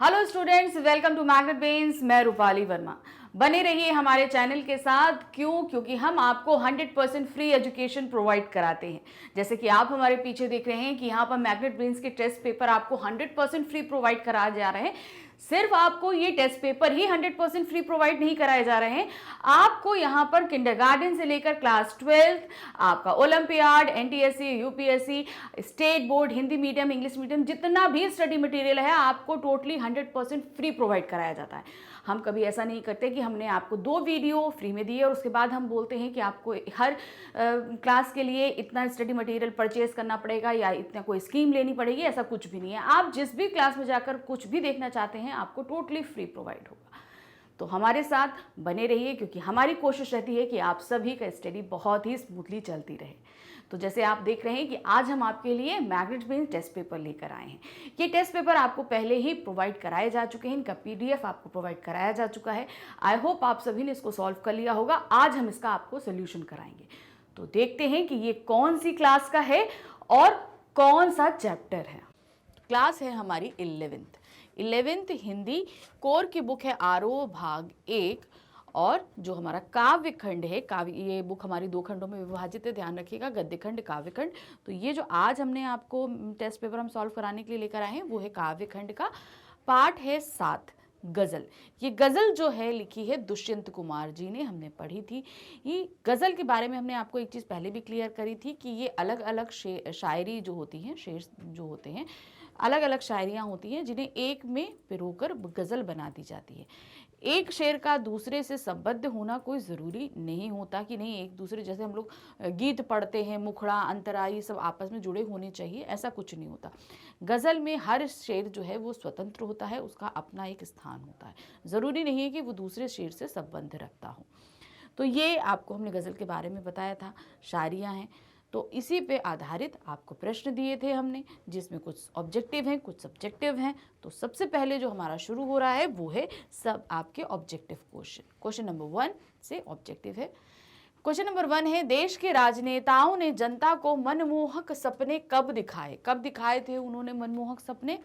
Hello students, welcome to Magnet Brains. मैं रूपाली वर्मा। बने रहिए हमारे चैनल के साथ। क्योंकि हम आपको 100% फ्री एजुकेशन प्रोवाइड कराते हैं। जैसे कि आप हमारे पीछे देख रहे हैं कि यहाँ पर मैग्नेट ब्रेन्स के टेस्ट पेपर आपको 100% फ्री प्रोवाइड कराए जा रहे हैं। सिर्फ आपको ये टेस्ट पेपर ही 100% फ्री प्रोवाइड नहीं कराए जा रहे हैं, आपको यहाँ पर किंडरगार्टन से लेकर क्लास 12th, आपका olympiad, NTSC, UPSC, state board, Hindi medium, English medium, जितना भी स्टडी मटेरियल है आपको टोटली 100% फ्री प्रोवाइड कराया जाता है। हम कभी ऐसा नहीं करते कि हमने आपको 2 वीडियो फ्री में दिए और उसके बाद हम बोलते हैं कि आपको हर क्लास के लिए इतना स्टडी मटेरियल परचेज करना पड़ेगा या इतना कोई स्कीम लेनी पड़ेगी। ऐसा कुछ भी नहीं है। आप जिस भी क्लास में जाकर कुछ भी देखना चाहते हैं आपको टोटली फ्री प्रोवाइड होगा। तो हमारे साथ बने रहिए, क्योंकि हमारी कोशिश रहती है कि आप सभी का स्टडी बहुत ही स्मूथली चलती रहे। तो जैसे आप देख रहे हैं कि आज हम आपके लिए मैग्नेट ब्रेन्स टेस्ट पेपर लेकर आए हैं। ये टेस्ट पेपर आपको पहले ही प्रोवाइड कराए जा चुके हैं, इनका पीडीएफ आपको प्रोवाइड कराया जा चुका है। आई होप आप सभी ने इसको सॉल्व कर लिया होगा। आज हम इसका आपको सोल्यूशन कराएंगे। तो देखते हैं कि ये कौन सी क्लास का है और कौन सा चैप्टर है। क्लास है हमारी 11th हिंदी कोर की बुक है आरओ भाग 1। और जो हमारा काव्य खंड है, ये बुक हमारी 2 खंडों में विभाजित है, ध्यान रखिएगा, गद्य खंड, काव्य खंड। तो ये जो आज हमने आपको टेस्ट पेपर हम सॉल्व कराने के लिए लेकर आए हैं वो है काव्य खंड का। पाठ है 7, गज़ल। ये गज़ल जो है लिखी है दुष्यंत कुमार जी ने, हमने पढ़ी थी। ये गज़ल के बारे में हमने आपको एक चीज़ पहले भी क्लियर करी थी कि ये अलग अलग शायरी जो होती हैं, शेर जो होते हैं, अलग अलग शायरियाँ होती हैं जिन्हें एक में पिरोकर गज़ल बना दी जाती है। एक शेर का दूसरे से संबद्ध होना कोई ज़रूरी नहीं होता कि नहीं एक दूसरे, जैसे हम लोग गीत पढ़ते हैं, मुखड़ा, अंतरा, ये सब आपस में जुड़े होने चाहिए, ऐसा कुछ नहीं होता। गज़ल में हर शेर जो है वो स्वतंत्र होता है, उसका अपना एक स्थान होता है। ज़रूरी नहीं है कि वो दूसरे शेर से संबंध रखता हो। तो ये आपको हमने गज़ल के बारे में बताया था, शायरियाँ हैं। तो इसी पे आधारित आपको प्रश्न दिए थे हमने, जिसमें कुछ ऑब्जेक्टिव हैं, कुछ सब्जेक्टिव हैं। तो सबसे पहले जो हमारा शुरू हो रहा है वो है सब आपके ऑब्जेक्टिव क्वेश्चन। क्वेश्चन नंबर 1 से ऑब्जेक्टिव है। क्वेश्चन नंबर 1 है, देश के राजनेताओं ने जनता को मनमोहक सपने कब दिखाए? कब दिखाए थे उन्होंने मनमोहक सपने?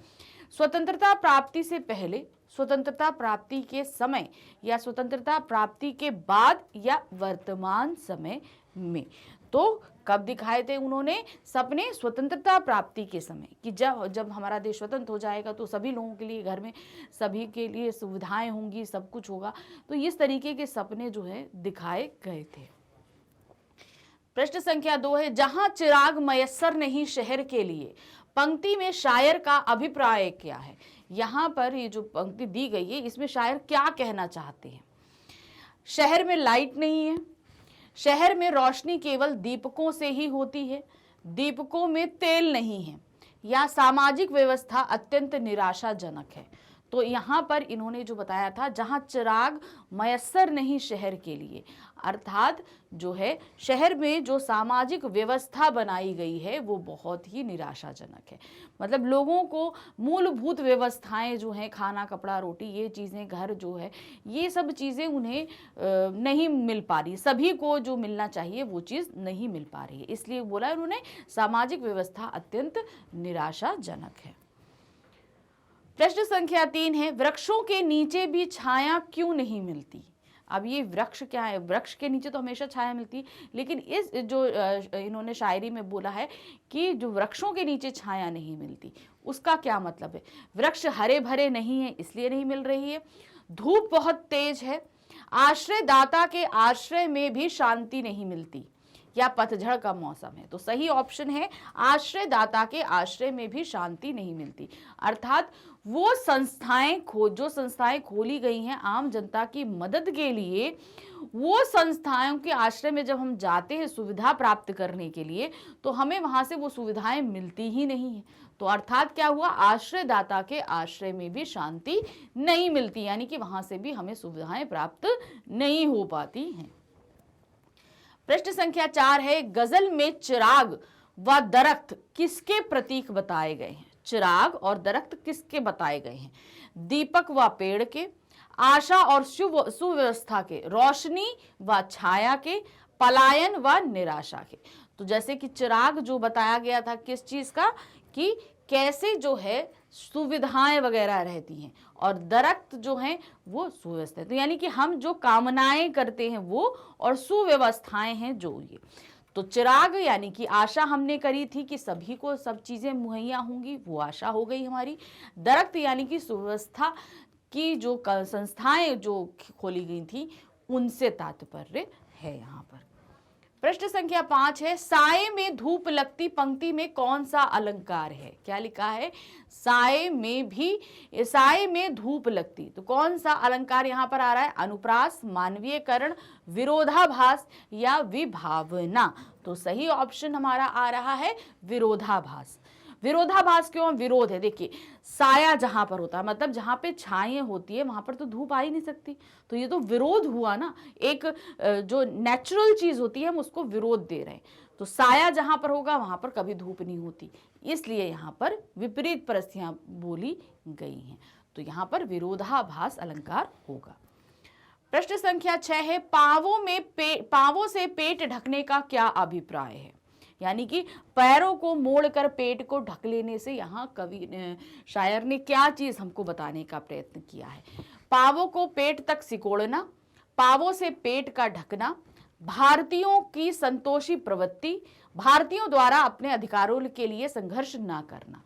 स्वतंत्रता प्राप्ति से पहले, स्वतंत्रता प्राप्ति के समय, या स्वतंत्रता प्राप्ति के बाद, या वर्तमान समय में? तो कब दिखाए थे उन्होंने सपने? स्वतंत्रता प्राप्ति के समय, कि जब हमारा देश स्वतंत्र हो जाएगा तो सभी लोगों के लिए घर में सभी के लिए सुविधाएं होंगी, सब कुछ होगा। तो इस तरीके के सपने जो है दिखाए गए थे। प्रश्न संख्या 2 है, जहां चिराग मयस्सर नहीं शहर के लिए, पंक्ति में शायर का अभिप्राय क्या है? यहाँ पर ये जो पंक्ति दी गई है इसमें शायर क्या कहना चाहते हैं? शहर में लाइट नहीं है, शहर में रोशनी केवल दीपकों से ही होती है, दीपकों में तेल नहीं है, या सामाजिक व्यवस्था अत्यंत निराशाजनक है। तो यहाँ पर इन्होंने जो बताया था, जहाँ चिराग मयस्सर नहीं शहर के लिए, अर्थात जो है शहर में जो सामाजिक व्यवस्था बनाई गई है वो बहुत ही निराशाजनक है। मतलब लोगों को मूलभूत व्यवस्थाएं जो हैं, खाना, कपड़ा, रोटी, ये चीज़ें, घर जो है, ये सब चीज़ें उन्हें नहीं मिल पा रही। सभी को जो मिलना चाहिए वो चीज़ नहीं मिल पा रही है, इसलिए बोला उन्होंने सामाजिक व्यवस्था अत्यंत निराशाजनक है। प्रश्न संख्या 3 है, वृक्षों के नीचे भी छाया क्यों नहीं मिलती? अब ये वृक्ष क्या है? वृक्ष के नीचे तो हमेशा छाया मिलती, लेकिन इस जो इन्होंने शायरी में बोला है कि जो वृक्षों के नीचे छाया नहीं मिलती, उसका क्या मतलब है? वृक्ष हरे भरे नहीं है इसलिए नहीं मिल रही है, धूप बहुत तेज है, आश्रयदाता के आश्रय में भी शांति नहीं मिलती, या पतझड़ का मौसम है। तो सही ऑप्शन है आश्रयदाता के आश्रय में भी शांति नहीं मिलती। अर्थात वो संस्थाएं जो संस्थाएं खोली गई हैं आम जनता की मदद के लिए, वो संस्थाओं के आश्रय में जब हम जाते हैं सुविधा प्राप्त करने के लिए, तो हमें वहां से वो सुविधाएं मिलती ही नहीं है। तो अर्थात क्या हुआ? आश्रयदाता के आश्रय में भी शांति नहीं मिलती, यानी कि वहां से भी हमें सुविधाएं प्राप्त नहीं हो पाती हैं। प्रश्न संख्या 4 है, गजल में चिराग व दरख्त किसके प्रतीक बताए गए हैं? चिराग और दरख्त किसके बताए गए हैं? दीपक व पेड़ के, आशा और सुव्यवस्था के, रोशनी व छाया के, पलायन व निराशा के। तो जैसे कि चिराग जो बताया गया था किस चीज का, कि कैसे जो है सुविधाएं वगैरह रहती हैं, और दरख्त जो हैं वो सुव्यवस्थित। तो यानी कि हम जो कामनाएं करते हैं वो, और सुव्यवस्थाएं हैं जो ये। तो चिराग यानी कि आशा हमने करी थी कि सभी को सब चीज़ें मुहैया होंगी, वो आशा हो गई हमारी। दरख्त यानी कि सुव्यवस्था की जो संस्थाएं जो खोली गई थी उनसे तात्पर्य है यहाँ पर। प्रश्न संख्या 5 है, साए में धूप लगती पंक्ति में कौन सा अलंकार है? क्या लिखा है? साए में धूप लगती, तो कौन सा अलंकार यहाँ पर आ रहा है? अनुप्रास, मानवीयकरण, विरोधाभास या विभावना। तो सही ऑप्शन हमारा आ रहा है विरोधाभास। विरोधाभास क्यों? विरोध है। देखिए, साया जहां पर होता है, मतलब जहां पे छाएं होती है वहां पर तो धूप आ ही नहीं सकती, तो ये तो विरोध हुआ ना। एक जो नेचुरल चीज होती है हम उसको विरोध दे रहे हैं। तो साया जहां पर होगा वहां पर कभी धूप नहीं होती, इसलिए यहाँ पर विपरीत परिस्थितियां बोली गई हैं। तो यहाँ पर विरोधाभास अलंकार होगा। प्रश्न संख्या 6 है, पांवों से पेट ढकने का क्या अभिप्राय है? यानी कि पैरों को मोड़कर पेट को ढक लेने से यहाँ शायर ने क्या चीज हमको बताने का प्रयत्न किया है? पावों को पेट तक सिकोड़ना, पावों से पेट का ढकना, भारतीयों की संतोषी प्रवृत्ति, भारतीयों द्वारा अपने अधिकारों के लिए संघर्ष ना करना।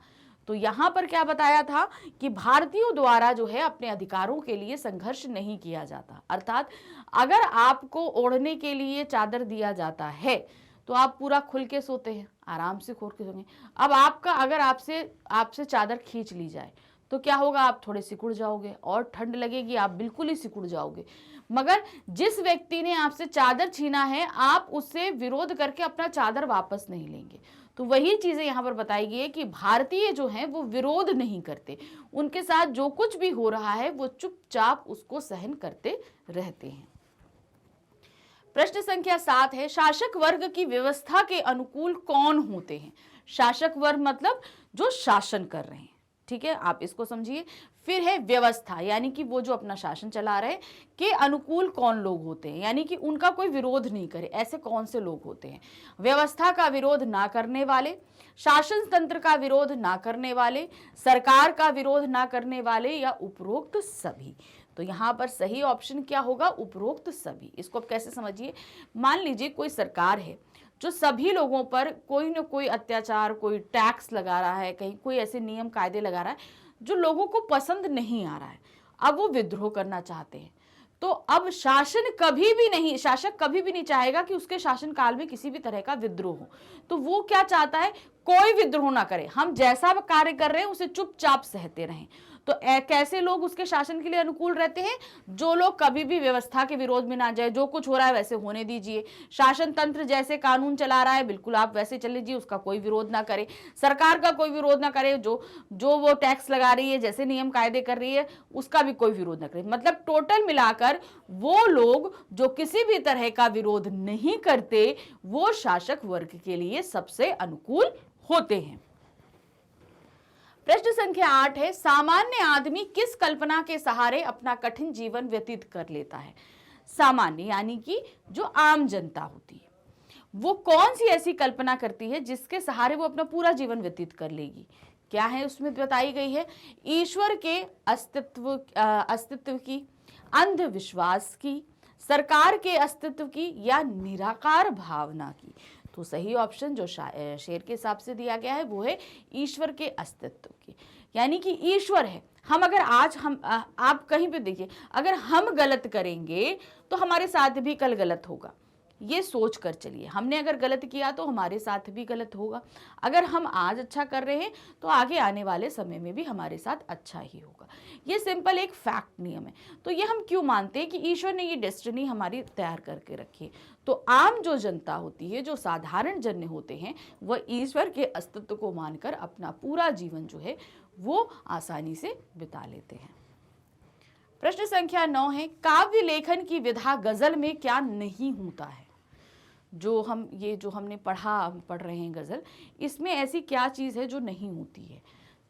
तो यहाँ पर क्या बताया था कि भारतीयों द्वारा जो है अपने अधिकारों के लिए संघर्ष नहीं किया जाता। अर्थात अगर आपको ओढ़ने के लिए चादर दिया जाता है तो आप पूरा खुल के सोते हैं, आराम से खोल के सोएंगे। अब अगर आपसे चादर खींच ली जाए तो क्या होगा? आप थोड़े सिकुड़ जाओगे, और ठंड लगेगी, आप बिल्कुल ही सिकुड़ जाओगे। मगर जिस व्यक्ति ने आपसे चादर छीना है, आप उससे विरोध करके अपना चादर वापस नहीं लेंगे। तो वही चीजें यहाँ पर बताई गई है कि भारतीय जो हैं वो विरोध नहीं करते, उनके साथ जो कुछ भी हो रहा है वो चुपचाप उसको सहन करते रहते हैं। प्रश्न संख्या 7 है, शासक वर्ग की व्यवस्था के अनुकूल कौन होते हैं? शासक वर्ग मतलब जो शासन कर रहे हैं, ठीक है, आप इसको समझिए। फिर है व्यवस्था, यानी कि वो जो अपना शासन चला रहे के अनुकूल कौन लोग होते हैं, यानी कि उनका कोई विरोध नहीं करे, ऐसे कौन से लोग होते हैं? व्यवस्था का विरोध ना करने वाले, शासन तंत्र का विरोध ना करने वाले, सरकार का विरोध ना करने वाले, या उपरोक्त सभी। तो यहाँ पर सही ऑप्शन क्या होगा? उपरोक्त सभी। इसको आप कैसे समझिए? मान लीजिए कोई सरकार है जो सभी लोगों पर कोई ना कोई अत्याचार, कोई टैक्स लगा रहा है, कहीं कोई ऐसे नियम कायदे लगा रहा है जो लोगों को पसंद नहीं आ रहा है, अब वो विद्रोह करना चाहते हैं। तो अब शासक कभी भी नहीं चाहेगा कि उसके शासन काल में किसी भी तरह का विद्रोह हो। तो वो क्या चाहता है? कोई विद्रोह ना करे, हम जैसा कार्य कर रहे हैं उसे चुपचाप सहते रहें। तो कैसे लोग उसके शासन के लिए अनुकूल रहते हैं? जो लोग कभी भी व्यवस्था के विरोध में ना जाए, जो कुछ हो रहा है वैसे होने दीजिए, शासन तंत्र जैसे कानून चला रहा है बिल्कुल आप वैसे चल लीजिए, उसका कोई विरोध ना करे, सरकार का कोई विरोध ना करे, जो वो टैक्स लगा रही है, जैसे नियम कायदे कर रही है उसका भी कोई विरोध ना करे। मतलब टोटल मिलाकर वो लोग जो किसी भी तरह का विरोध नहीं करते वो शासक वर्ग के लिए सबसे अनुकूल होते हैं। प्रश्न संख्या 8 है, सामान्य आदमी किस कल्पना के सहारे अपना कठिन जीवन व्यतीत कर लेता है? सामान्य यानी कि जो आम जनता होती है वो कौन सी ऐसी कल्पना करती है जिसके सहारे वो अपना पूरा जीवन व्यतीत कर लेगी? क्या है उसमें बताई गई है? ईश्वर के अस्तित्व की, अंधविश्वास की, सरकार के अस्तित्व की, या निराकार भावना की। तो सही ऑप्शन जो शेर के हिसाब से दिया गया है वो है ईश्वर के अस्तित्व की, यानी कि ईश्वर है। आप कहीं पे देखिए, अगर हम गलत करेंगे तो हमारे साथ भी कल गलत होगा, ये सोच कर चलिए। हमने अगर गलत किया तो हमारे साथ भी गलत होगा, अगर हम आज अच्छा कर रहे हैं तो आगे आने वाले समय में भी हमारे साथ अच्छा ही होगा। ये सिंपल एक फैक्ट नियम है। तो ये हम क्यों मानते हैं कि ईश्वर ने ये डेस्टिनी हमारी तैयार करके रखी है। तो आम जो जनता होती है, जो साधारण जन होते हैं, वह ईश्वर के अस्तित्व को मानकर अपना पूरा जीवन जो है वो आसानी से बिता लेते हैं। प्रश्न संख्या 9 है, काव्य लेखन की विधा गजल में क्या नहीं होता है? जो हमने पढ़ रहे हैं गजल, इसमें ऐसी क्या चीज़ है जो नहीं होती है?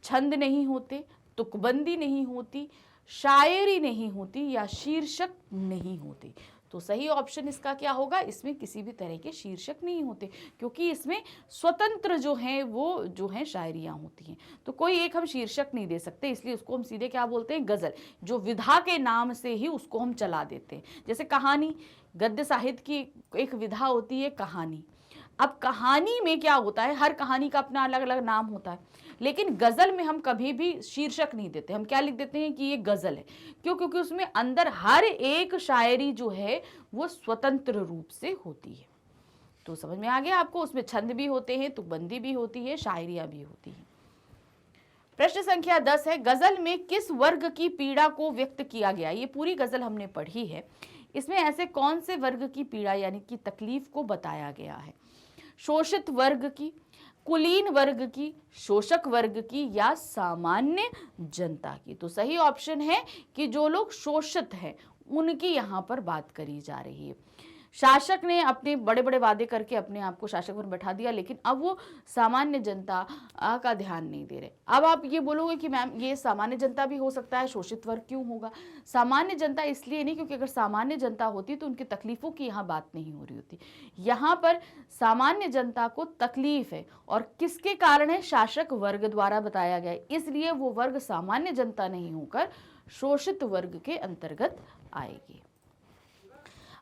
छंद नहीं होते, तुकबंदी नहीं होती, शायरी नहीं होती, या शीर्षक नहीं होती। तो सही ऑप्शन इसका क्या होगा, इसमें किसी भी तरह के शीर्षक नहीं होते, क्योंकि इसमें स्वतंत्र जो हैं वो जो हैं शायरियाँ होती हैं। तो कोई एक हम शीर्षक नहीं दे सकते, इसलिए उसको हम सीधे क्या बोलते हैं, गज़ल। जो विधा के नाम से ही उसको हम चला देते हैं। जैसे कहानी, गद्य साहित्य की एक विधा होती है कहानी। अब कहानी में क्या होता है, हर कहानी का अपना अलग अलग नाम होता है, लेकिन गज़ल में हम कभी भी शीर्षक नहीं देते, हम क्या लिख देते हैं कि ये गज़ल है। क्यों? क्योंकि उसमें अंदर हर एक शायरी जो है वो स्वतंत्र रूप से होती है। तो समझ में आ गया आपको, उसमें छंद भी होते हैं, तुकबंदी भी होती है, शायरियाँ भी होती हैं। प्रश्न संख्या 10 है, गज़ल में किस वर्ग की पीड़ा को व्यक्त किया गया। ये पूरी गज़ल हमने पढ़ी है, इसमें ऐसे कौन से वर्ग की पीड़ा यानी कि तकलीफ को बताया गया है। शोषित वर्ग की, कुलीन वर्ग की, शोषक वर्ग की, या सामान्य जनता की। तो सही ऑप्शन है कि जो लोग शोषित हैं उनकी यहाँ पर बात करी जा रही है। शासक ने अपने बड़े बड़े वादे करके अपने आप को शासक पर बैठा दिया, लेकिन अब वो सामान्य जनता का ध्यान नहीं दे रहे। अब आप ये बोलोगे कि मैम ये सामान्य जनता भी हो सकता है, शोषित वर्ग क्यों होगा। सामान्य जनता इसलिए नहीं, क्योंकि अगर सामान्य जनता होती तो उनकी तकलीफों की यहाँ बात नहीं हो रही होती। यहाँ पर सामान्य जनता को तकलीफ है, और किसके कारण है, शासक वर्ग द्वारा बताया गया है, इसलिए वो वर्ग सामान्य जनता नहीं होकर शोषित वर्ग के अंतर्गत आएगी।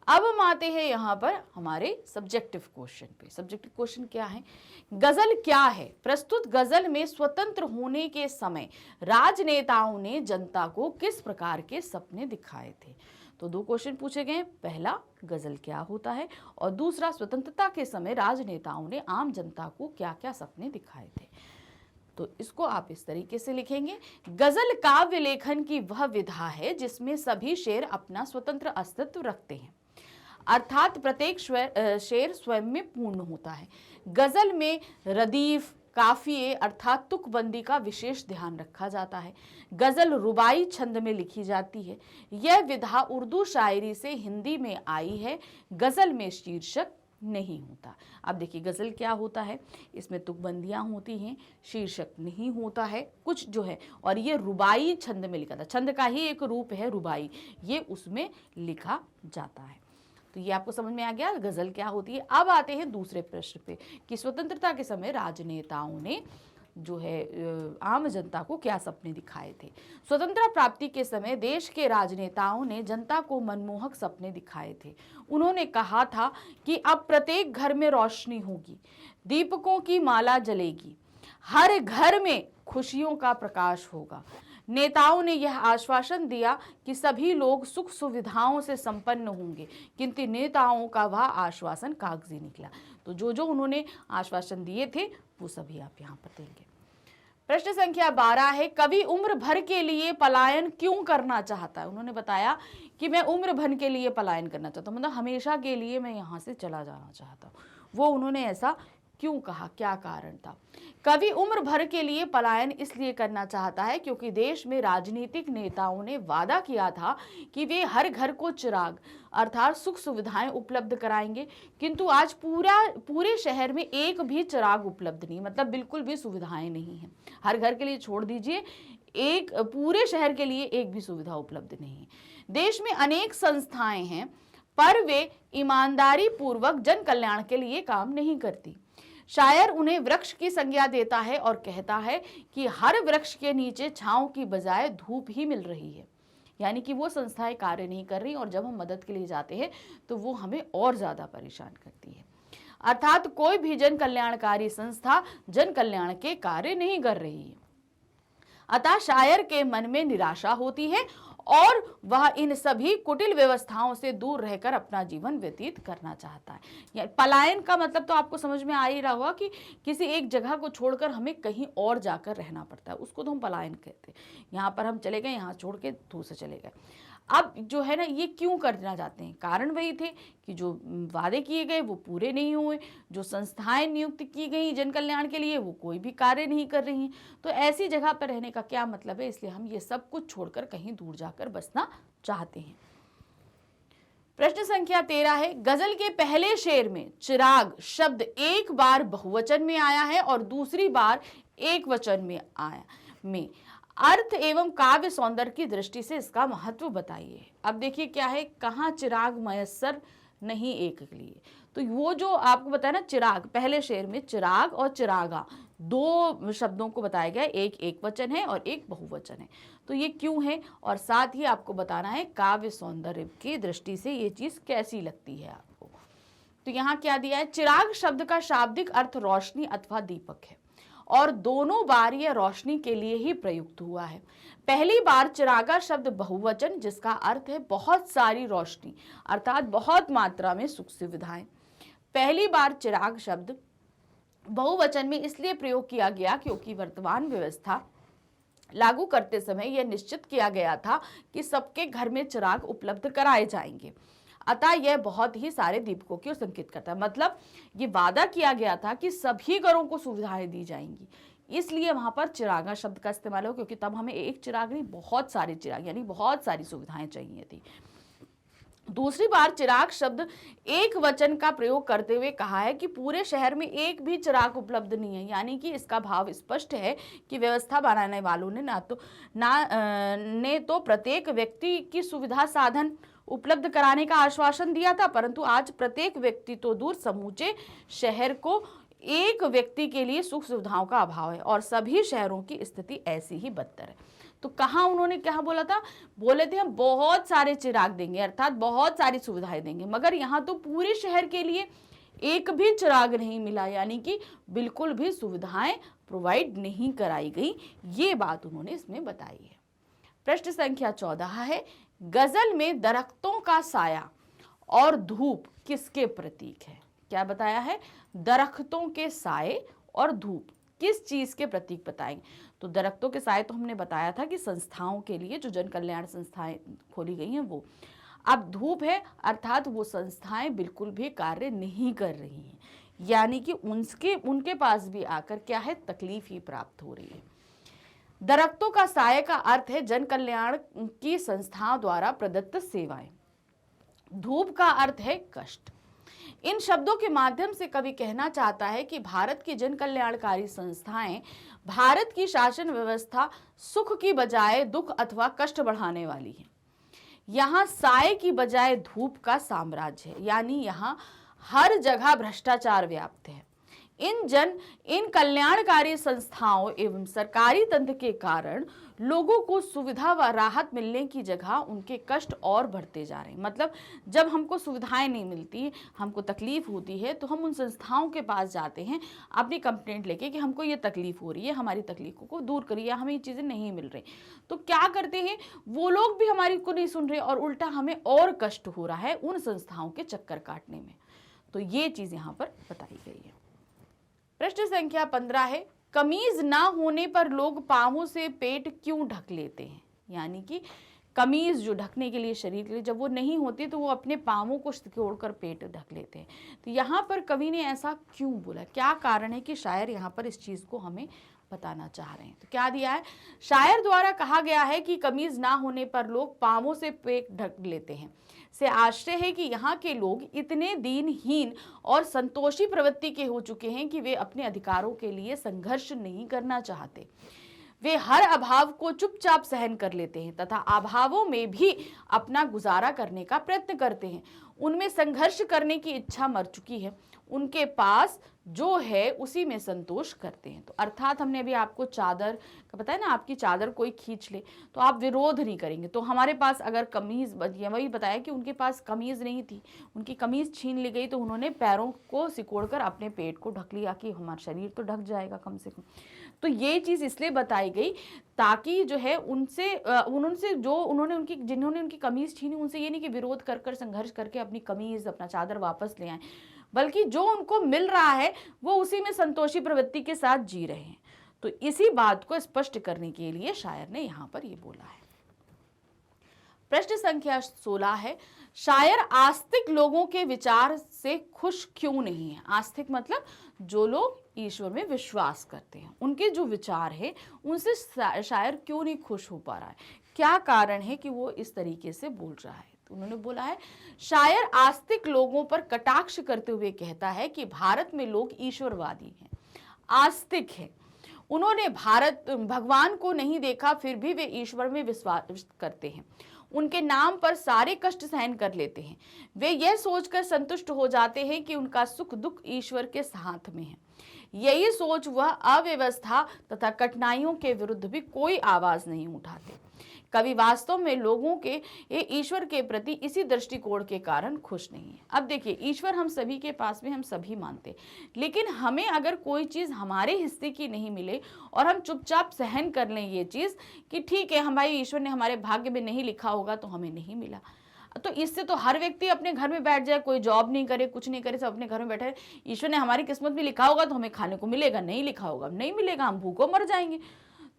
अब हम आते हैं यहाँ पर हमारे सब्जेक्टिव क्वेश्चन पे। सब्जेक्टिव क्वेश्चन क्या है, गजल क्या है। प्रस्तुत गजल में स्वतंत्र होने के समय राजनेताओं ने जनता को किस प्रकार के सपने दिखाए थे। तो दो क्वेश्चन पूछे गए, पहला गजल क्या होता है, और दूसरा स्वतंत्रता के समय राजनेताओं ने आम जनता को क्या क्या सपने दिखाए थे। तो इसको आप इस तरीके से लिखेंगे, गजल काव्य लेखन की वह विधा है जिसमें सभी शेर अपना स्वतंत्र अस्तित्व रखते हैं, अर्थात प्रत्येक शेर स्वयं में पूर्ण होता है। गजल में रदीफ, काफिये अर्थात तुकबंदी का विशेष ध्यान रखा जाता है। गजल रुबाई छंद में लिखी जाती है। यह विधा उर्दू शायरी से हिंदी में आई है। गजल में शीर्षक नहीं होता। अब देखिए गजल क्या होता है, इसमें तुकबंदियां होती हैं, शीर्षक नहीं होता है कुछ जो है, और ये रुबाई छंद में लिखा था, छंद का ही एक रूप है रुबाई, ये उसमें लिखा जाता है। तो ये आपको समझ में आ गया गजल क्या होती है। अब आते हैं दूसरे प्रश्न पे कि स्वतंत्रता के समय राजनेताओं ने जो है आम जनता को क्या सपने दिखाए थे। स्वतंत्रता प्राप्ति के समय देश के राजनेताओं ने जनता को मनमोहक सपने दिखाए थे। उन्होंने कहा था कि अब प्रत्येक घर में रोशनी होगी, दीपकों की माला जलेगी, हर घर में खुशियों का प्रकाश होगा। नेताओं ने यह आश्वासन दिया कि सभी लोग सुख सुविधाओं से संपन्न होंगे, किंतु नेताओं का वह आश्वासन कागजी निकला। तो जो जो उन्होंने आश्वासन दिए थे वो सभी आप यहाँ पर देंगे। प्रश्न संख्या 12 है, कवि उम्र भर के लिए पलायन क्यों करना चाहता है। उन्होंने बताया कि मैं उम्र भर के लिए पलायन करना चाहता हूँ, मतलब हमेशा के लिए मैं यहाँ से चला जाना चाहता हूँ। वो उन्होंने ऐसा क्यों कहा, क्या कारण था। कवि उम्र भर के लिए पलायन इसलिए करना चाहता है क्योंकि देश में राजनीतिक नेताओं ने वादा किया था कि वे हर घर को चिराग अर्थात सुख सुविधाएं उपलब्ध कराएंगे, किंतु आज पूरे शहर में एक भी चिराग उपलब्ध नहीं, मतलब बिल्कुल भी सुविधाएं नहीं है। हर घर के लिए छोड़ दीजिए, एक पूरे शहर के लिए एक भी सुविधा उपलब्ध नहीं है। देश में अनेक संस्थाएं हैं पर वे ईमानदारी पूर्वक जन कल्याण के लिए काम नहीं करती। शायर उन्हें वृक्ष की संज्ञा देता है और कहता है कि हर वृक्ष के नीचे छांव की बजाय धूप ही मिल रही है, यानी कि वो संस्थाएं कार्य नहीं कर रही और जब हम मदद के लिए जाते हैं तो वो हमें और ज़्यादा परेशान करती है। अर्थात कोई भी जन कल्याणकारी संस्था जन कल्याण के कार्य नहीं कर रही है। अतः शायर के मन में निराशा होती है और वह इन सभी कुटिल व्यवस्थाओं से दूर रहकर अपना जीवन व्यतीत करना चाहता है। या पलायन का मतलब तो आपको समझ में आ ही रहा होगा कि किसी एक जगह को छोड़कर हमें कहीं और जाकर रहना पड़ता है, उसको तो हम पलायन कहते हैं। यहाँ पर हम चले गए, यहाँ छोड़ के दूसरे चले गए। अब जो है ना, ये क्यों करना चाहते हैं, कारण वही थे कि जो वादे किए गए वो पूरे नहीं हुए, जो संस्थाएं नियुक्त की गई जन कल्याण के लिए वो कोई भी कार्य नहीं कर रही हैं। तो ऐसी जगह पर रहने का क्या मतलब है, इसलिए हम ये सब कुछ छोड़कर कहीं दूर जाकर बसना चाहते हैं। प्रश्न संख्या 13 है, गजल के पहले शेर में चिराग शब्द एक बार बहुवचन में आया है और दूसरी बार एक वचन में आया। अर्थ एवं काव्य सौंदर्य की दृष्टि से इसका महत्व बताइए। अब देखिए क्या है, कहाँ चिराग मयस्सर नहीं एक के लिए, तो वो जो आपको बताया ना चिराग, पहले शेर में चिराग और चिरागा दो शब्दों को बताया गया, एक एक वचन है और एक बहुवचन है, तो ये क्यों है, और साथ ही आपको बताना है काव्य सौंदर्य की दृष्टि से ये चीज कैसी लगती है आपको। तो यहाँ क्या दिया है, चिराग शब्द का शाब्दिक अर्थ रोशनी अथवा दीपक है और दोनों बार यह रोशनी के लिए ही प्रयुक्त हुआ है। पहली बार चिरागा शब्द बहुवचन जिसका अर्थ है बहुत सारी रोशनी अर्थात बहुत मात्रा में सुख सुविधाएं। पहली बार चिराग शब्द बहुवचन में इसलिए प्रयोग किया गया क्योंकि वर्तमान व्यवस्था लागू करते समय यह निश्चित किया गया था कि सबके घर में चिराग उपलब्ध कराए जाएंगे, अतः यह बहुत ही सारे दीपकों की ओर संकेत करता है। मतलब ये वादा किया गया था कि सभी घरों को सुविधाएं दी जाएंगी, इसलिए वहां पर चिरागा शब्द का इस्तेमाल हो, क्योंकि तब हमें एक चिराग नहीं बहुत सारे चिराग यानी बहुत सारी सुविधाएं चाहिए थी। दूसरी बार चिराग शब्द एक वचन का प्रयोग करते हुए कहा है कि पूरे शहर में एक भी चिराग उपलब्ध नहीं है, यानी कि इसका भाव स्पष्ट है कि व्यवस्था बनाने वालों ने तो प्रत्येक व्यक्ति की सुविधा साधन उपलब्ध कराने का आश्वासन दिया था, परंतु आज प्रत्येक व्यक्ति तो दूर समूचे शहर को एक व्यक्ति के लिए सुख सुविधाओं का अभाव है और सभी शहरों की स्थिति ऐसी ही बदतर है। तो कहाँ उन्होंने क्या बोला था, बोले थे हम बहुत सारे चिराग देंगे अर्थात बहुत सारी सुविधाएं देंगे, मगर यहाँ तो पूरे शहर के लिए एक भी चिराग नहीं मिला, यानी कि बिल्कुल भी सुविधाएं प्रोवाइड नहीं कराई गई, ये बात उन्होंने इसमें बताई है। प्रश्न संख्या 14 है, गजल में दरख्तों का साया और धूप किसके प्रतीक है। क्या बताया है, दरख्तों के साए और धूप किस चीज के प्रतीक बताएंगे। तो दरख्तों के साए तो हमने बताया था कि संस्थाओं के लिए जो जन कल्याण संस्थाएं खोली गई हैं वो। अब धूप है अर्थात वो संस्थाएं बिल्कुल भी कार्य नहीं कर रही हैं, यानी कि उनके पास भी आकर क्या है, तकलीफ ही प्राप्त हो रही है। दरख्तों का साए का अर्थ है जन कल्याण की संस्थाओं द्वारा प्रदत्त सेवाएं। धूप का अर्थ है कष्ट। इन शब्दों के माध्यम से कवि कहना चाहता है कि भारत की जन कल्याणकारी संस्थाएं भारत की शासन व्यवस्था सुख की बजाय दुख अथवा कष्ट बढ़ाने वाली है। यहाँ साए की बजाय धूप का साम्राज्य है, यानी यहाँ हर जगह भ्रष्टाचार व्याप्त है। इन कल्याणकारी संस्थाओं एवं सरकारी तंत्र के कारण लोगों को सुविधा व राहत मिलने की जगह उनके कष्ट और बढ़ते जा रहे हैं। मतलब जब हमको सुविधाएं नहीं मिलती, हमको तकलीफ होती है, तो हम उन संस्थाओं के पास जाते हैं अपनी कंप्लेंट लेके कि हमको ये तकलीफ हो रही है, हमारी तकलीफों को दूर करिए, हमें ये चीज़ें नहीं मिल रही। तो क्या करते हैं, वो लोग भी हमारी को नहीं सुन रहे और उल्टा हमें और कष्ट हो रहा है उन संस्थाओं के चक्कर काटने में। तो ये चीज़ यहाँ पर बताई गई है। प्रश्न संख्या 15 है, कमीज ना होने पर लोग पांवों से पेट क्यों ढक लेते हैं। यानी कि कमीज जो ढकने के लिए शरीर के लिए जब वो नहीं होती तो वो अपने पांवों को सिकोड़कर पेट ढक लेते हैं। तो यहाँ पर कवि ने ऐसा क्यों बोला, क्या कारण है कि शायर यहाँ पर इस चीज़ को हमें बताना चाह रहे हैं। तो क्या दिया है, शायर द्वारा कहा गया है कि कमीज ना होने पर लोग पांवों से पेट ढक लेते हैं से आश्चर्य है कि यहाँ के लोग इतने दीनहीन और संतोषी प्रवृत्ति के हो चुके हैं कि वे अपने अधिकारों के लिए संघर्ष नहीं करना चाहते। वे हर अभाव को चुपचाप सहन कर लेते हैं तथा अभावों में भी अपना गुजारा करने का प्रयत्न करते हैं। उनमें संघर्ष करने की इच्छा मर चुकी है, उनके पास जो है उसी में संतोष करते हैं। तो अर्थात हमने अभी आपको चादर का बताया ना, आपकी चादर कोई खींच ले तो आप विरोध नहीं करेंगे। तो हमारे पास अगर कमीज, वही बताया कि उनके पास कमीज नहीं थी, उनकी कमीज छीन ली गई, तो उन्होंने पैरों को सिकोड़कर अपने पेट को ढक लिया कि हमारा शरीर तो ढक जाएगा कम से कम। तो ये चीज़ इसलिए बताई गई ताकि जो है उन्होंने उनकी कमीज छीनी, उनसे ये नहीं कि विरोध कर संघर्ष करके अपनी कमीज अपना चादर वापस ले आए, बल्कि जो उनको मिल रहा है वो उसी में संतोषी प्रवृत्ति के साथ जी रहे हैं। तो इसी बात को स्पष्ट करने के लिए शायर ने यहाँ पर ये बोला है। प्रश्न संख्या 16 है, शायर आस्तिक लोगों के विचार से खुश क्यों नहीं है। आस्तिक मतलब जो लोग ईश्वर में विश्वास करते हैं, उनके जो विचार है उनसे शायर क्यों नहीं खुश हो पा रहा है, क्या कारण है कि वो इस तरीके से बोल रहा है। तो उन्होंने बोला है, शायर आस्तिक लोगों पर कटाक्ष करते हुए कहता है कि भारत में लोग ईश्वरवादी हैं, आस्तिक हैं, उन्होंने भारत भगवान को नहीं देखा, फिर भी वे ईश्वर में विश्वास करते हैं। उनके नाम पर सारे कष्ट सहन कर लेते हैं। वे यह सोचकर संतुष्ट हो जाते हैं कि उनका सुख दुख ईश्वर के हाथ में है। यही सोच वह अव्यवस्था तथा कठिनाइयों के विरुद्ध भी कोई आवाज नहीं उठाते। कवि वास्तव में लोगों के ये ईश्वर के प्रति इसी दृष्टिकोण के कारण खुश नहीं है। अब देखिए, ईश्वर हम सभी के पास में, हम सभी मानते, लेकिन हमें अगर कोई चीज़ हमारे हिस्से की नहीं मिले और हम चुपचाप सहन कर लें ये चीज़ कि ठीक है, हमारे ईश्वर ने हमारे भाग्य में नहीं लिखा होगा तो हमें नहीं मिला, तो इससे तो हर व्यक्ति अपने घर में बैठ जाए, कोई जॉब नहीं करे, कुछ नहीं करे, सब अपने घर में बैठे। ईश्वर ने हमारी किस्मत में लिखा होगा तो हमें खाने को मिलेगा, नहीं लिखा होगा नहीं मिलेगा, हम भूखों मर जाएंगे।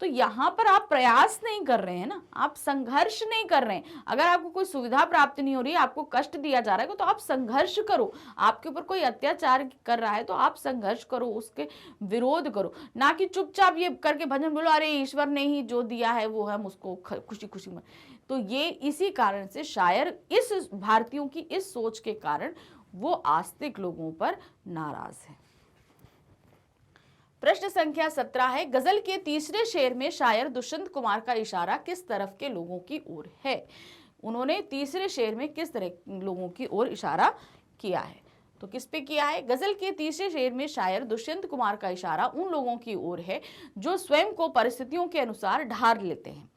तो यहाँ पर आप प्रयास नहीं कर रहे हैं ना, आप संघर्ष नहीं कर रहे हैं। अगर आपको कोई सुविधा प्राप्त नहीं हो रही है, आपको कष्ट दिया जा रहा है, तो आप संघर्ष करो। आपके ऊपर कोई अत्याचार कर रहा है तो आप संघर्ष करो, उसके विरोध करो, ना कि चुपचाप ये करके भजन बोलो अरे ईश्वर ने ही जो दिया है वो हम उसको खुशी खुशी में। तो ये इसी कारण से शायर इस भारतीयों की इस सोच के कारण वो आस्तिक लोगों पर नाराज है। प्रश्न संख्या 17 है, गजल के तीसरे शेर में शायर दुष्यंत कुमार का इशारा किस तरफ के लोगों की ओर है? उन्होंने तीसरे शेर में किस तरह लोगों की ओर इशारा किया है? तो किस पे किया है? गजल के तीसरे शेर में शायर दुष्यंत कुमार का इशारा उन लोगों की ओर है जो स्वयं को परिस्थितियों के अनुसार ढाल लेते हैं,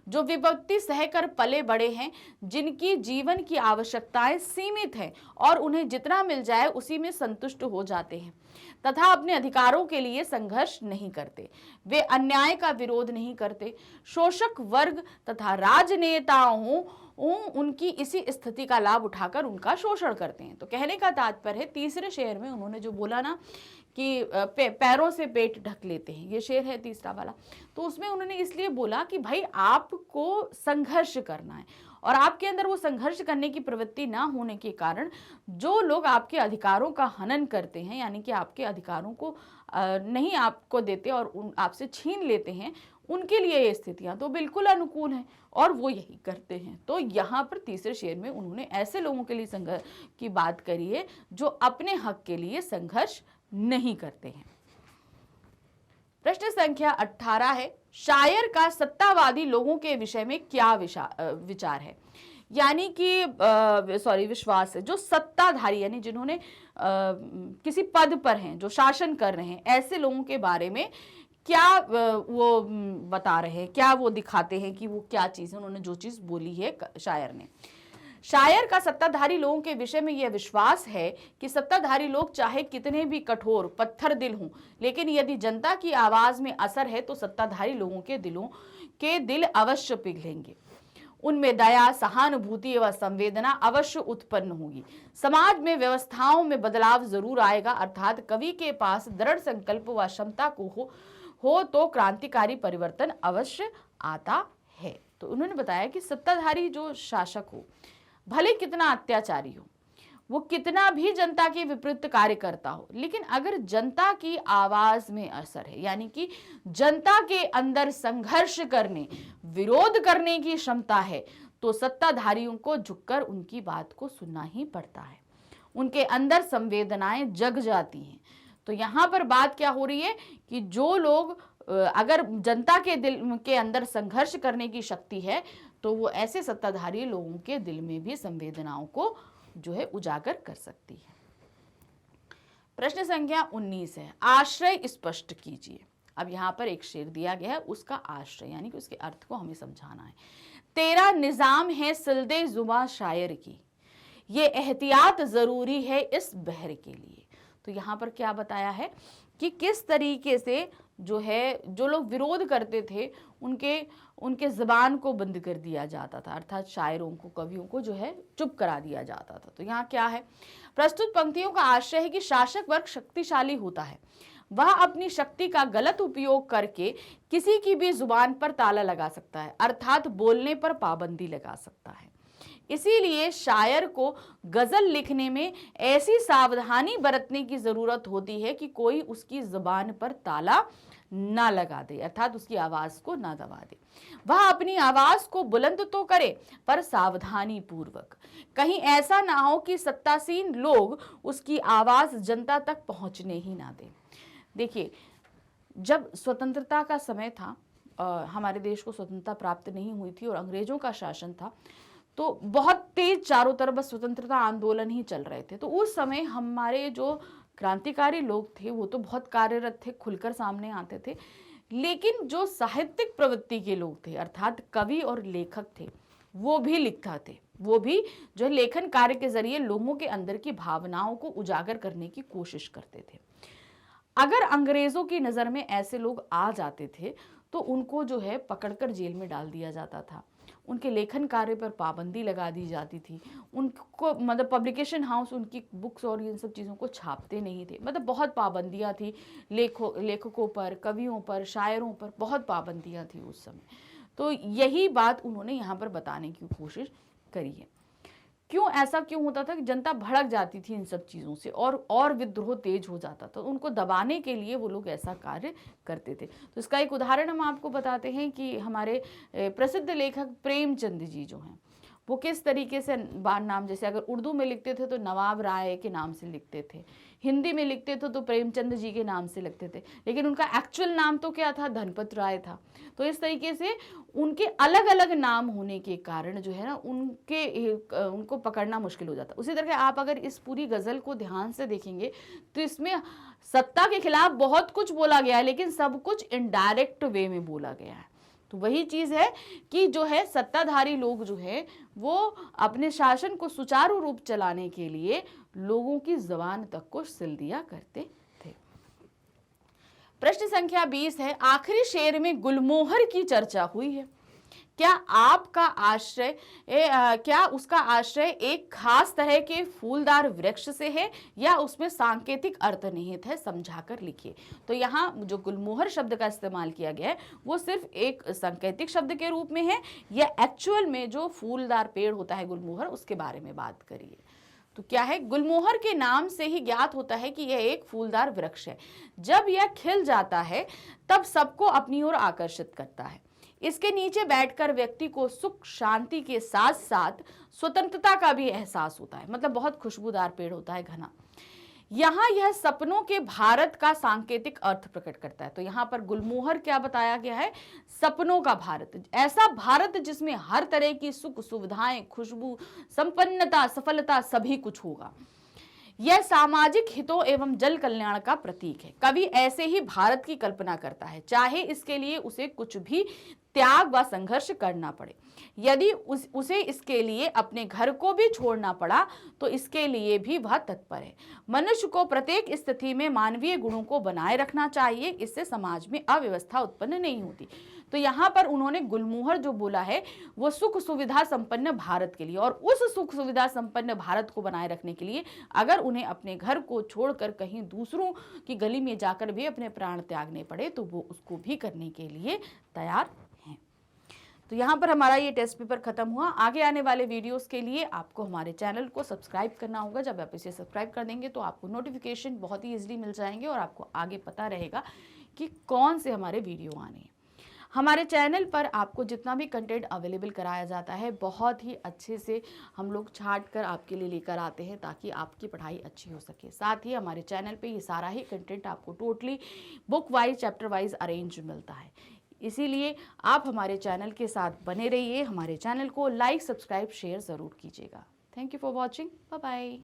जो विपत्ति सहकर पले बड़े हैं, जिनकी जीवन की आवश्यकताएं सीमित हैं और उन्हें जितना मिल जाए उसी में संतुष्ट हो जाते हैं तथा अपने अधिकारों के लिए संघर्ष नहीं करते। वे अन्याय का विरोध नहीं करते। शोषक वर्ग तथा राजनेताओं उनकी इसी स्थिति का लाभ उठाकर उनका शोषण करते हैं। तो कहने का तात्पर्य है, तीसरे शेर में उन्होंने जो बोला ना कि पैरों से पेट ढक लेते हैं, ये शेर है तीसरा वाला, तो उसमें उन्होंने इसलिए बोला कि भाई आपको संघर्ष करना है और आपके अंदर वो संघर्ष करने की प्रवृत्ति ना होने के कारण जो लोग आपके अधिकारों का हनन करते हैं, यानी कि आपके अधिकारों को नहीं आपको देते और आपसे छीन लेते हैं, उनके लिए ये स्थितियां तो बिल्कुल अनुकूल हैं और वो यही करते हैं। तो यहाँ पर तीसरे शेर में उन्होंने ऐसे लोगों के लिए संघर्ष की बात करी है जो अपने हक के लिए संघर्ष नहीं करते हैं। प्रश्न संख्या 18 है, शायर का सत्तावादी लोगों के विषय में क्या विचार है? यानी कि विश्वास है, जो सत्ताधारी यानी जिन्होंने किसी पद पर हैं, जो शासन कर रहे हैं, ऐसे लोगों के बारे में क्या वो बता रहे हैं, क्या वो दिखाते हैं कि वो क्या चीज़ है, उन्होंने जो चीज़ बोली है शायर ने। शायर का सत्ताधारी लोगों के विषय में यह विश्वास है कि सत्ताधारी लोग चाहे कितने भी कठोर पत्थर दिल हों, लेकिन यदि जनता की आवाज में असर है तो सत्ताधारी लोगों के दिल अवश्य पिघलेंगे। उनमें दया, सहानुभूति व संवेदना अवश्य उत्पन्न होगी। समाज में व्यवस्थाओं में बदलाव जरूर आएगा, अर्थात कवि के पास दृढ़ संकल्प व क्षमता को हो तो क्रांतिकारी परिवर्तन अवश्य आता है। तो उन्होंने बताया कि सत्ताधारी जो शासक हो, भले कितना अत्याचारी हो, वो कितना भी जनता के विपरीत कार्य करता हो, लेकिन अगर जनता की आवाज में असर है, यानी कि जनता के अंदर संघर्ष करने, विरोध करने की क्षमता है, तो सत्ताधारियों को झुककर उनकी बात को सुनना ही पड़ता है। उनके अंदर संवेदनाएं जग जाती हैं। तो यहाँ पर बात क्या हो रही है कि जो लोग अगर जनता के दिल के अंदर संघर्ष करने की शक्ति है तो वो ऐसे सत्ताधारी लोगों के दिल में भी संवेदनाओं को जो है उजागर कर सकती है। प्रश्न संख्या 19 है, आश्रय स्पष्ट कीजिए। अब यहाँ पर एक शेर दिया गया है, उसका आश्रय यानी कि उसके अर्थ को हमें समझाना है। तेरा निजाम है सिलदे जुबां शायर की, ये एहतियात जरूरी है इस बहर के लिए। तो यहाँ पर क्या बताया है कि किस तरीके से जो है, जो लोग विरोध करते थे उनके ज़बान को बंद कर दिया जाता था, अर्थात शायरों को, कवियों को जो है चुप करा दिया जाता था। तो यहाँ क्या है, प्रस्तुत पंक्तियों का आशय है कि शासक वर्ग शक्तिशाली होता है, वह अपनी शक्ति का गलत उपयोग करके किसी की भी जुबान पर ताला लगा सकता है, अर्थात बोलने पर पाबंदी लगा सकता है। इसीलिए शायर को गजल लिखने में ऐसी सावधानी बरतने की जरूरत होती है कि कोई उसकी जुबान पर ताला ना लगा दे, अर्थात उसकी आवाज को ना दबा दे। वह अपनी आवाज को बुलंद तो करे पर सावधानी पूर्वक, कहीं ऐसा ना हो कि सत्तासीन लोग उसकी आवाज जनता तक पहुंचने ही ना दे। देखिए, जब स्वतंत्रता का समय था, हमारे देश को स्वतंत्रता प्राप्त नहीं हुई थी और अंग्रेजों का शासन था, तो बहुत तेज चारों तरफ बस स्वतंत्रता आंदोलन ही चल रहे थे। तो उस समय हमारे जो क्रांतिकारी लोग थे वो तो बहुत कार्यरत थे, खुलकर सामने आते थे, लेकिन जो साहित्यिक प्रवृत्ति के लोग थे अर्थात कवि और लेखक थे, वो भी लिखता थे, वो भी जो है लेखन कार्य के जरिए लोगों के अंदर की भावनाओं को उजागर करने की कोशिश करते थे। अगर अंग्रेजों की नज़र में ऐसे लोग आ जाते थे तो उनको जो है पकड़कर जेल में डाल दिया जाता था, उनके लेखन कार्य पर पाबंदी लगा दी जाती थी, उनको मतलब पब्लिकेशन हाउस उनकी बुक्स और इन सब चीज़ों को छापते नहीं थे, मतलब बहुत पाबंदियाँ थी लेखकों पर, कवियों पर, शायरों पर बहुत पाबंदियाँ थी उस समय। तो यही बात उन्होंने यहाँ पर बताने की कोशिश करी है। क्यों ऐसा क्यों होता था कि जनता भड़क जाती थी इन सब चीज़ों से और विद्रोह तेज हो जाता था, उनको दबाने के लिए वो लोग ऐसा कार्य करते थे। तो इसका एक उदाहरण हम आपको बताते हैं कि हमारे प्रसिद्ध लेखक प्रेमचंद जी जो हैं वो किस तरीके से नाम, जैसे अगर उर्दू में लिखते थे तो नवाब राय के नाम से लिखते थे, हिंदी में लिखते थे तो प्रेमचंद जी के नाम से लिखते थे, लेकिन उनका एक्चुअल नाम तो क्या था, धनपत राय था। तो इस तरीके से उनके अलग अलग नाम होने के कारण जो है ना उनको पकड़ना मुश्किल हो जाता। उसी तरह आप अगर इस पूरी गज़ल को ध्यान से देखेंगे तो इसमें सत्ता के खिलाफ बहुत कुछ बोला गया है, लेकिन सब कुछ इनडायरेक्ट वे में बोला गया है। तो वही चीज़ है कि जो है सत्ताधारी लोग जो है वो अपने शासन को सुचारू रूप चलाने के लिए लोगों की ज़बान तक को सिल दिया करते थे। प्रश्न संख्या 20 है, आखिरी शेर में गुलमोहर की चर्चा हुई है, क्या उसका आश्रय एक खास तरह के फूलदार वृक्ष से है या उसमें सांकेतिक अर्थ निहित है, समझाकर लिखिए। तो यहाँ जो गुलमोहर शब्द का इस्तेमाल किया गया है वो सिर्फ एक सांकेतिक शब्द के रूप में है या एक्चुअल में जो फूलदार पेड़ होता है गुलमोहर उसके बारे में बात करिए। तो क्या है, गुलमोहर के नाम से ही ज्ञात होता है कि यह एक फूलदार वृक्ष है, जब यह खिल जाता है तब सबको अपनी ओर आकर्षित करता है, इसके नीचे बैठकर व्यक्ति को सुख शांति के साथ साथ स्वतंत्रता का भी एहसास होता है, मतलब बहुत खुशबूदार पेड़ होता है घना। यहाँ यह सपनों के भारत का सांकेतिक अर्थ प्रकट करता है। तो यहाँ पर गुलमोहर क्या बताया गया है, सपनों का भारत, ऐसा भारत जिसमें हर तरह की सुख सुविधाएं, खुशबू, संपन्नता, सफलता सभी कुछ होगा। यह सामाजिक हितों एवं जल कल्याण का प्रतीक है। कवि ऐसे ही भारत की कल्पना करता है, चाहे इसके लिए उसे कुछ भी त्याग व संघर्ष करना पड़े। यदि उसे इसके लिए अपने घर को भी छोड़ना पड़ा तो इसके लिए भी वह तत्पर है। मनुष्य को प्रत्येक स्थिति में मानवीय गुणों को बनाए रखना चाहिए, इससे समाज में अव्यवस्था उत्पन्न नहीं होती। तो यहाँ पर उन्होंने गुलमोहर जो बोला है वो सुख सुविधा संपन्न भारत के लिए, और उस सुख सुविधा संपन्न भारत को बनाए रखने के लिए अगर उन्हें अपने घर को छोड़कर कहीं दूसरों की गली में जाकर भी अपने प्राण त्यागने पड़े तो वो उसको भी करने के लिए तैयार हैं। तो यहाँ पर हमारा ये टेस्ट पेपर खत्म हुआ। आगे आने वाले वीडियोस के लिए आपको हमारे चैनल को सब्सक्राइब करना होगा। जब आप इसे सब्सक्राइब कर देंगे तो आपको नोटिफिकेशन बहुत ही ईजिली मिल जाएंगे और आपको आगे पता रहेगा कि कौन से हमारे वीडियो आने हैं। हमारे चैनल पर आपको जितना भी कंटेंट अवेलेबल कराया जाता है बहुत ही अच्छे से हम लोग छांट कर आपके लिए लेकर आते हैं ताकि आपकी पढ़ाई अच्छी हो सके। साथ ही हमारे चैनल पे ये सारा ही कंटेंट आपको totally book wise, chapter wise arrange मिलता है। इसीलिए आप हमारे चैनल के साथ बने रहिए। हमारे चैनल को लाइक, सब्सक्राइब, शेयर ज़रूर कीजिएगा। Thank you for watching. Bye bye.